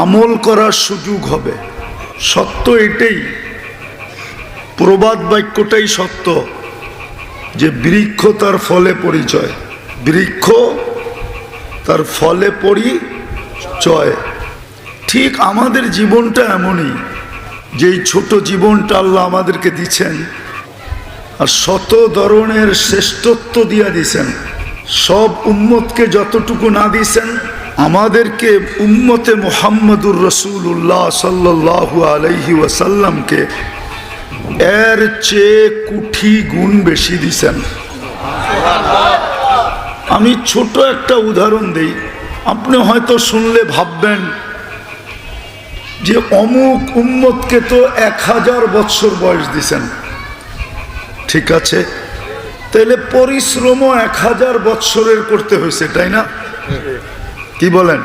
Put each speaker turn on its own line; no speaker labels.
আমল করার সুযোগ হবে। সত্য এটাই, প্রবাদ বাক্যটাই সত্য যে বৃক্ষ তার ফলে পরিচয়, বৃক্ষ তার ফলে পরিচয়। ঠিক আমাদের জীবনটা এমনই, যেই ছোট জীবনটা আল্লাহ আমাদেরকে দিচ্ছেন আর শত ধরনের শ্রেষ্ঠত্ব দিয়া দিছেন। সব উম্মতকে যতটুকু না দিছেন, আমাদেরকে উম্মতে মুহাম্মদুর রাসূলুল্লাহ সাল্লাল্লাহু আলাইহি ওয়াসাল্লামকে এর চেয়ে কোটি গুণ বেশি দিছেন। আমি ছোট একটা উদাহরণ দেই, আপনি হয়তো শুনলে ভাববেন যে অমুক উম্মতকে তো 1000 বৎসর বয়স দিছেন। ঠিক আছে, তাহলে পরিশ্রমও 1000 বৎসরের করতে হয়েছে, তাই না? কি বলেন?